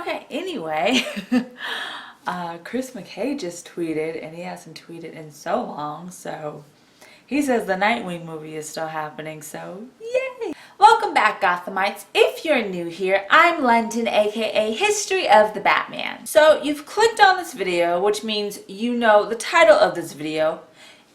Okay, anyway, Chris McKay just tweeted, and he hasn't tweeted in so long, so he says the Nightwing movie is still happening, so yay! Welcome back, Gothamites. If you're new here, I'm London, aka History of the Batman. So you've clicked on this video, which means you know the title of this video.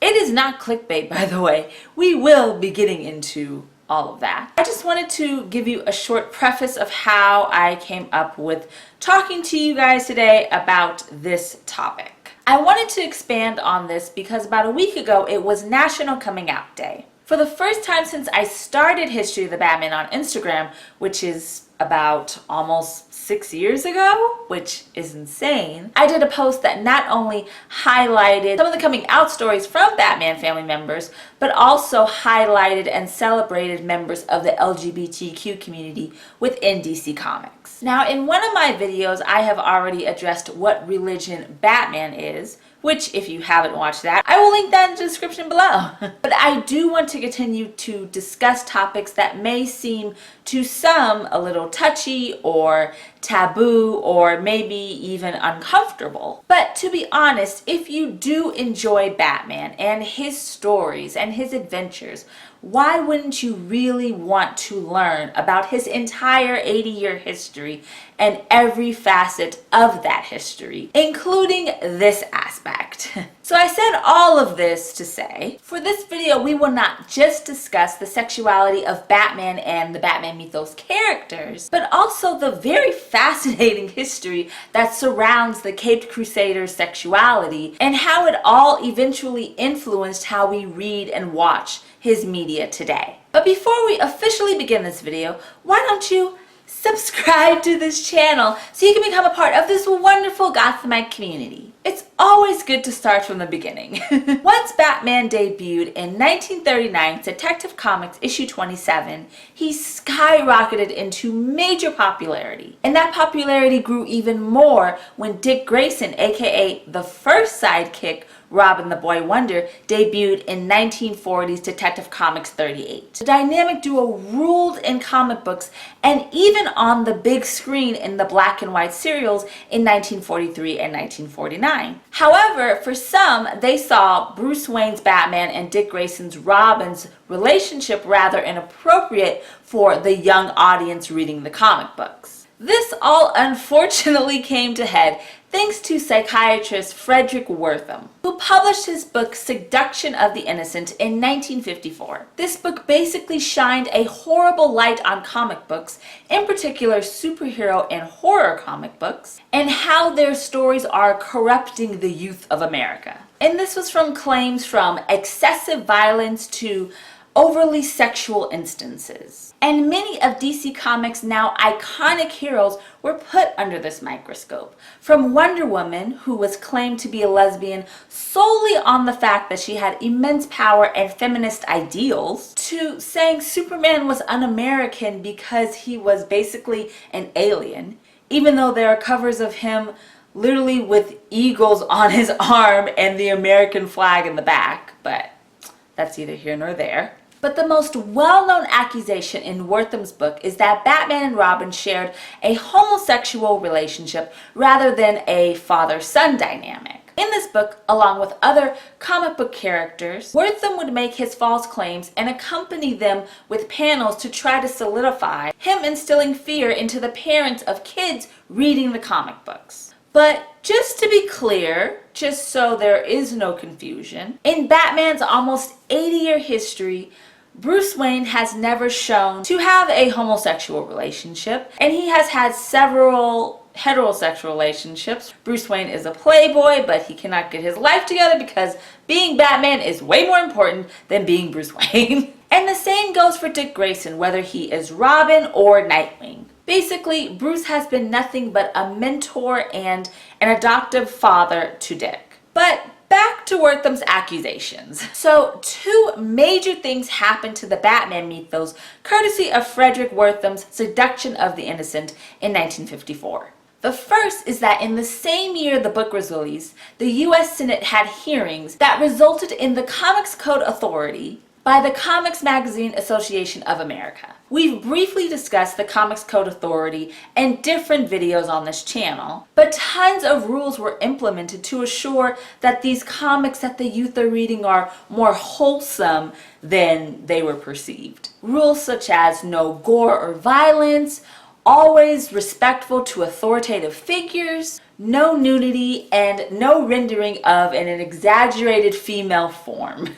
It is not clickbait, by the way. We will be getting into all of that. I just wanted to give you a short preface of how I came up with talking to you guys today about this topic. I wanted to expand on this because about a week ago it was National Coming Out Day. For the first time since I started History of the Batman on Instagram, which is about almost 6 years ago, which is insane, I did a post that not only highlighted some of the coming out stories from Batman family members, but also highlighted and celebrated members of the LGBTQ community within DC Comics. Now, in one of my videos, I have already addressed what religion Batman is, which, if you haven't watched that, I will link that in the description below. But I do want to continue to discuss topics that may seem to some a little touchy or taboo or maybe even uncomfortable. But to be honest, if you do enjoy Batman and his stories and his adventures, why wouldn't you really want to learn about his entire 80-year history and every facet of that history, including this aspect? So I said all of this to say, for this video we will not just discuss the sexuality of Batman and the Batman mythos characters, but also the very fascinating history that surrounds the Caped Crusader's sexuality and how it all eventually influenced how we read and watch his media today. But before we officially begin this video, why don't you subscribe to this channel so you can become a part of this wonderful Gothamite community. It's always good to start from the beginning. Once Batman debuted in 1939's Detective Comics issue 27, he skyrocketed into major popularity. And that popularity grew even more when Dick Grayson, aka the first sidekick, Robin the Boy Wonder, debuted in 1940's Detective Comics 38. The dynamic duo ruled in comic books and even on the big screen in the black and white serials in 1943 and 1949. However, for some, they saw Bruce Wayne's Batman and Dick Grayson's Robin's relationship rather inappropriate for the young audience reading the comic books. This all unfortunately came to head thanks to psychiatrist Frederick Wertham, who published his book Seduction of the Innocent in 1954. This book basically shined a horrible light on comic books, in particular superhero and horror comic books, and how their stories are corrupting the youth of America. And this was from claims from excessive violence to overly sexual instances. And many of DC Comics' now iconic heroes were put under this microscope. From Wonder Woman, who was claimed to be a lesbian solely on the fact that she had immense power and feminist ideals, to saying Superman was un-American because he was basically an alien, even though there are covers of him literally with eagles on his arm and the American flag in the back, but that's neither here nor there. But the most well-known accusation in Wertham's book is that Batman and Robin shared a homosexual relationship rather than a father-son dynamic. In this book, along with other comic book characters, Wertham would make his false claims and accompany them with panels to try to solidify him instilling fear into the parents of kids reading the comic books. But just to be clear, just so there is no confusion, in Batman's almost 80-year history, Bruce Wayne has never shown to have a homosexual relationship, and he has had several heterosexual relationships. Bruce Wayne is a playboy, but he cannot get his life together because being Batman is way more important than being Bruce Wayne. And the same goes for Dick Grayson, whether he is Robin or Nightwing. Basically, Bruce has been nothing but a mentor and an adoptive father to Dick. But back to Wertham's accusations. So, two major things happened to the Batman mythos courtesy of Frederick Wertham's Seduction of the Innocent in 1954. The first is that in the same year the book was released, the US Senate had hearings that resulted in the Comics Code Authority by the Comics Magazine Association of America. We've briefly discussed the Comics Code Authority in different videos on this channel, but tons of rules were implemented to assure that these comics that the youth are reading are more wholesome than they were perceived. Rules such as no gore or violence, always respectful to authoritative figures, no nudity, and no rendering of an exaggerated female form.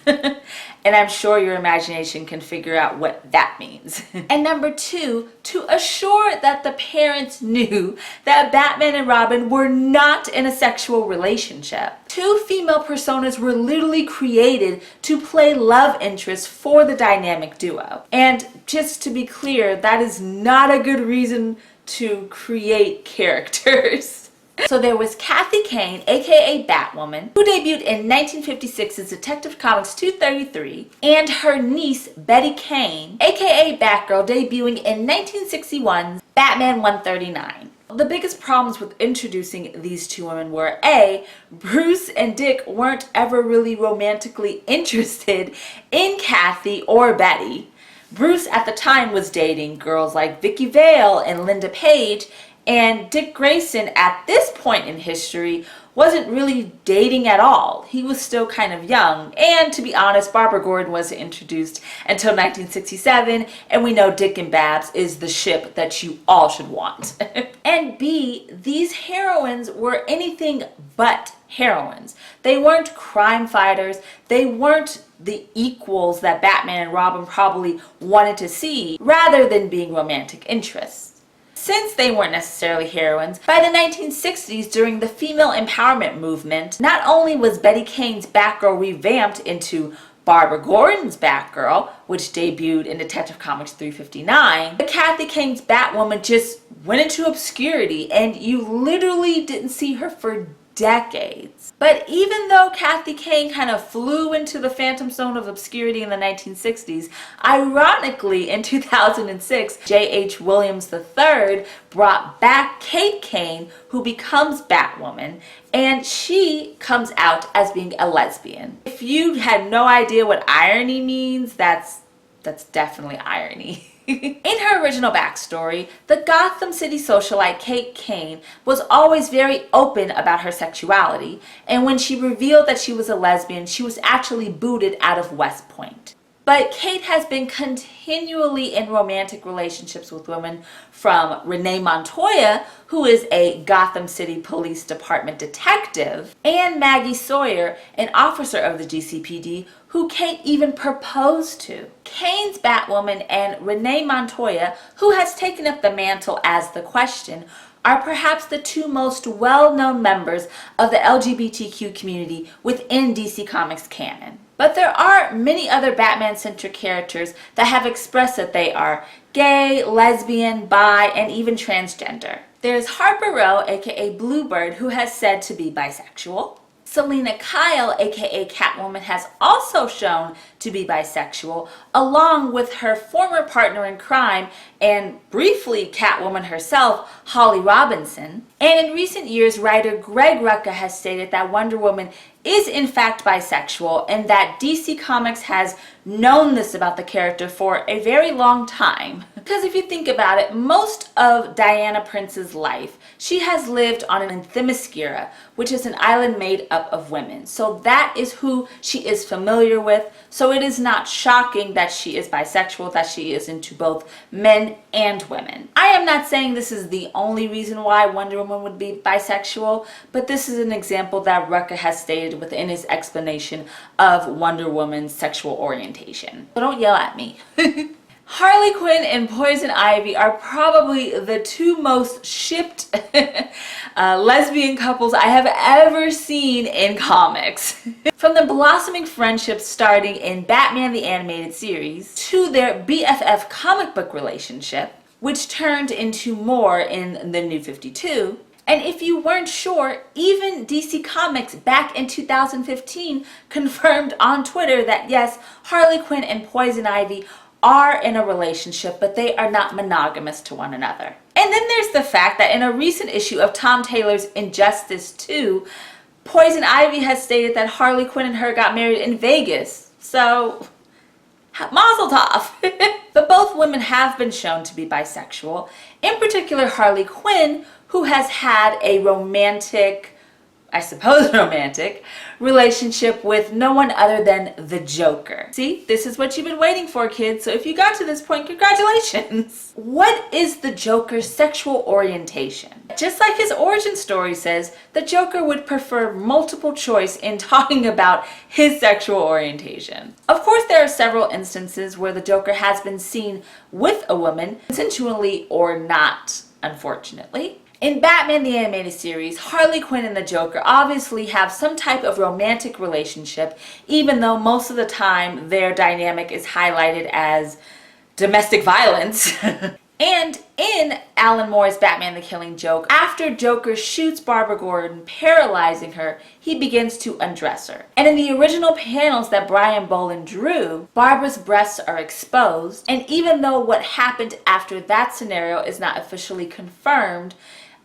And I'm sure your imagination can figure out what that means. And number 2, to assure that the parents knew that Batman and Robin were not in a sexual relationship. 2 female personas were literally created to play love interests for the dynamic duo. And just to be clear, that is not a good reason to create characters. So there was Kathy Kane, aka Batwoman, who debuted in 1956's Detective Comics 233, and her niece Betty Kane, aka Batgirl, debuting in 1961's Batman 139. The biggest problems with introducing these 2 women were A, Bruce and Dick weren't ever really romantically interested in Kathy or Betty. Bruce at the time was dating girls like Vicky Vale and Linda Page, and Dick Grayson at this point in history wasn't really dating at all. He was still kind of young, and to be honest, Barbara Gordon wasn't introduced until 1967, and we know Dick and Babs is the ship that you all should want. And B, these heroines were anything but heroines. They weren't crime fighters. They weren't the equals that Batman and Robin probably wanted to see, rather than being romantic interests. Since they weren't necessarily heroines, by the 1960s during the female empowerment movement, not only was Betty Kane's Batgirl revamped into Barbara Gordon's Batgirl, which debuted in Detective Comics 359, but Kathy Kane's Batwoman just went into obscurity and you literally didn't see her for decades. But even though Kathy Kane kind of flew into the phantom zone of obscurity in the 1960s, ironically in 2006, J.H. Williams III brought back Kate Kane, who becomes Batwoman, and she comes out as being a lesbian. If you had no idea what irony means, that's definitely irony. In her original backstory, the Gotham City socialite Kate Kane was always very open about her sexuality, and when she revealed that she was a lesbian, she was actually booted out of West Point. But Kate has been continually in romantic relationships with women, from Renee Montoya, who is a Gotham City Police Department detective, and Maggie Sawyer, an officer of the GCPD, who Kate even proposed to. Kane's Batwoman and Renee Montoya, who has taken up the mantle as the Question, are perhaps the 2 most well-known members of the LGBTQ community within DC Comics canon. But there are many other Batman-centric characters that have expressed that they are gay, lesbian, bi, and even transgender. There's Harper Row, aka Bluebird, who has said to be bisexual. Selena Kyle, aka Catwoman, has also shown to be bisexual, along with her former partner in crime and briefly Catwoman herself, Holly Robinson. And in recent years, writer Greg Rucka has stated that Wonder Woman is in fact bisexual, and that DC Comics has known this about the character for a very long time. Because if you think about it, most of Diana Prince's life, she has lived on an Themyscira, which is an island made up of women. So that is who she is familiar with. So it is not shocking that she is bisexual, that she is into both men and women. I am not saying this is the only reason why Wonder Woman would be bisexual, but this is an example that Rucka has stated within his explanation of Wonder Woman's sexual orientation. So don't yell at me. Harley Quinn and Poison Ivy are probably the 2 most shipped lesbian couples I have ever seen in comics. From the blossoming friendship starting in Batman the Animated Series to their BFF comic book relationship, which turned into more in the New 52. And if you weren't sure, even DC Comics back in 2015 confirmed on Twitter that yes, Harley Quinn and Poison Ivy are in a relationship, but they are not monogamous to one another. And then there's the fact that in a recent issue of Tom Taylor's Injustice 2, Poison Ivy has stated that Harley Quinn and her got married in Vegas. So Mazel tov! But both women have been shown to be bisexual, in particular Harley Quinn, who has had a romantic, I suppose romantic, relationship with no one other than the Joker. See, this is what you've been waiting for, kids, so if you got to this point, congratulations! What is the Joker's sexual orientation? Just like his origin story says, the Joker would prefer multiple choice in talking about his sexual orientation. Of course, there are several instances where the Joker has been seen with a woman, consensually or not, unfortunately. In Batman the Animated Series, Harley Quinn and the Joker obviously have some type of romantic relationship, even though most of the time their dynamic is highlighted as domestic violence. And in Alan Moore's Batman the Killing Joke, after Joker shoots Barbara Gordon, paralyzing her, he begins to undress her. And in the original panels that Brian Bolland drew, Barbara's breasts are exposed, and even though what happened after that scenario is not officially confirmed,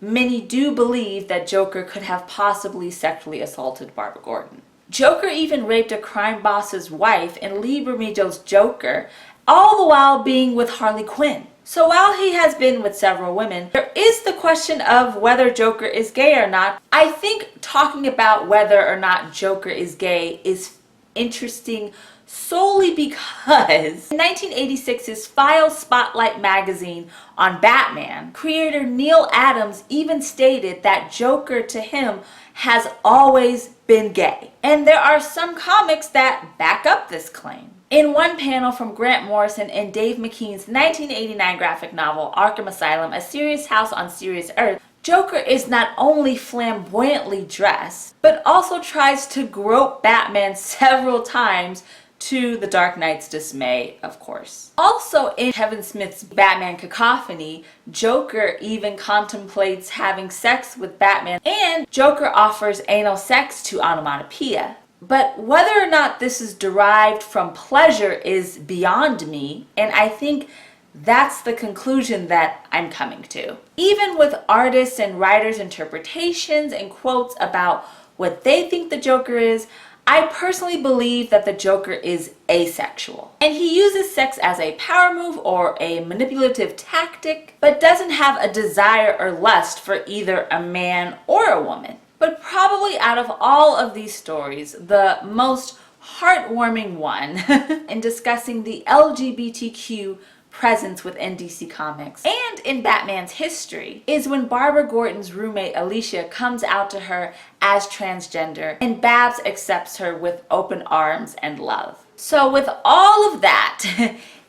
many do believe that Joker could have possibly sexually assaulted Barbara Gordon. Joker even raped a crime boss's wife in Lee Bermejo's Joker, all the while being with Harley Quinn. So while he has been with several women, there is the question of whether Joker is gay or not. I think talking about whether or not Joker is gay is interesting solely because in 1986's File Spotlight magazine on Batman, creator Neil Adams even stated that Joker to him has always been gay. And there are some comics that back up this claim. In one panel from Grant Morrison and Dave McKean's 1989 graphic novel Arkham Asylum, A Serious House on Serious Earth, Joker is not only flamboyantly dressed, but also tries to grope Batman several times, to the Dark Knight's dismay, of course. Also in Kevin Smith's Batman Cacophony, Joker even contemplates having sex with Batman, and Joker offers anal sex to Onomatopoeia. But whether or not this is derived from pleasure is beyond me, and I think that's the conclusion that I'm coming to. Even with artists' and writers' interpretations and quotes about what they think the Joker is, I personally believe that the Joker is asexual. And he uses sex as a power move or a manipulative tactic, but doesn't have a desire or lust for either a man or a woman. But probably out of all of these stories, the most heartwarming one in discussing the LGBTQ presence within DC Comics and in Batman's history is when Barbara Gordon's roommate Alicia comes out to her as transgender and Babs accepts her with open arms and love. So with all of that,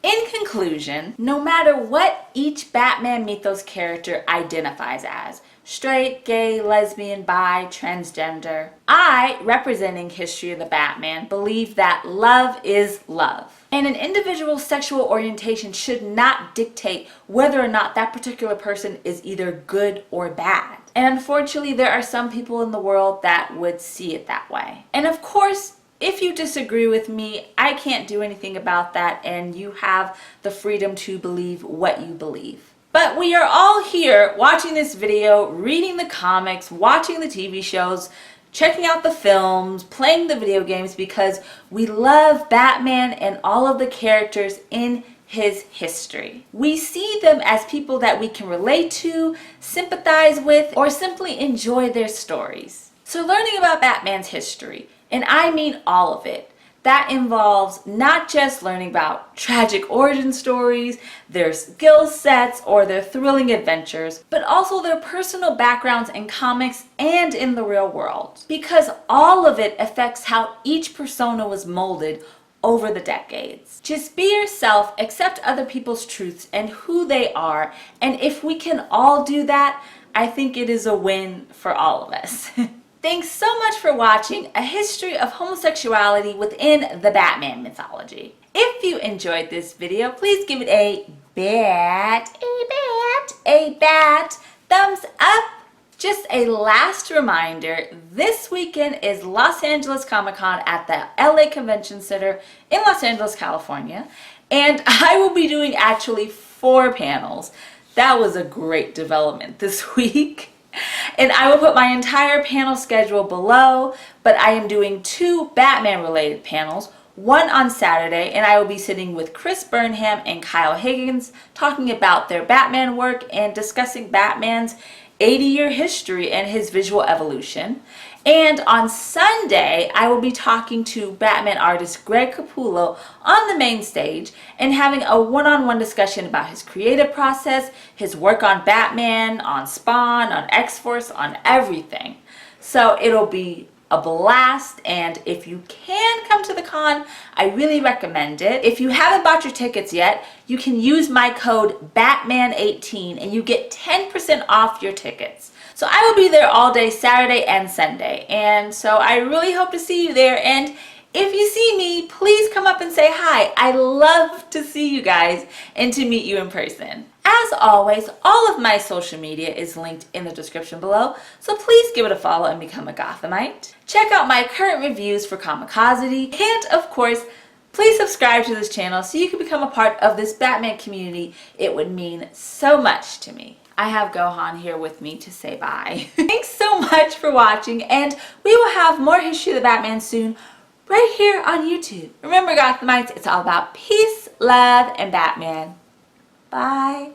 in conclusion, no matter what each Batman mythos character identifies as, straight, gay, lesbian, bi, transgender, I, representing History of the Batman, believe that love is love. And an individual's sexual orientation should not dictate whether or not that particular person is either good or bad. And unfortunately, there are some people in the world that would see it that way. And of course, if you disagree with me, I can't do anything about that, and you have the freedom to believe what you believe. But we are all here watching this video, reading the comics, watching the TV shows, checking out the films, playing the video games because we love Batman and all of the characters in his history. We see them as people that we can relate to, sympathize with, or simply enjoy their stories. So learning about Batman's history, and I mean all of it, that involves not just learning about tragic origin stories, their skill sets, or their thrilling adventures, but also their personal backgrounds in comics and in the real world. Because all of it affects how each persona was molded over the decades. Just be yourself, accept other people's truths and who they are, and if we can all do that, I think it is a win for all of us. Thanks so much for watching A History of Homosexuality Within the Batman Mythology. If you enjoyed this video, please give it a bat thumbs up. Just a last reminder, this weekend is Los Angeles Comic-Con at the LA Convention Center in Los Angeles, California, and I will be doing actually 4 panels. That was a great development this week. And I will put my entire panel schedule below, but I am doing 2 Batman related panels, one on Saturday, and I will be sitting with Chris Burnham and Kyle Higgins talking about their Batman work and discussing Batman's 80-year history and his visual evolution. And on Sunday, I will be talking to Batman artist Greg Capullo on the main stage and having a one-on-one discussion about his creative process, his work on Batman, on Spawn, on X-Force, on everything. So it'll be a blast, and if you can come to the con, I really recommend it. If you haven't bought your tickets yet, you can use my code BATMAN18 and you get 10% off your tickets. So I will be there all day Saturday and Sunday, and so I really hope to see you there. And if you see me, please come up and say hi. I love to see you guys and to meet you in person. As always, all of my social media is linked in the description below, so please give it a follow and become a Gothamite. Check out my current reviews for Comicosity, and of course, please subscribe to this channel so you can become a part of this Batman community. It would mean so much to me. I have Gohan here with me to say bye. Thanks so much for watching, and we will have more History of the Batman soon right here on YouTube. Remember, Gothamites, it's all about peace, love, and Batman. Bye.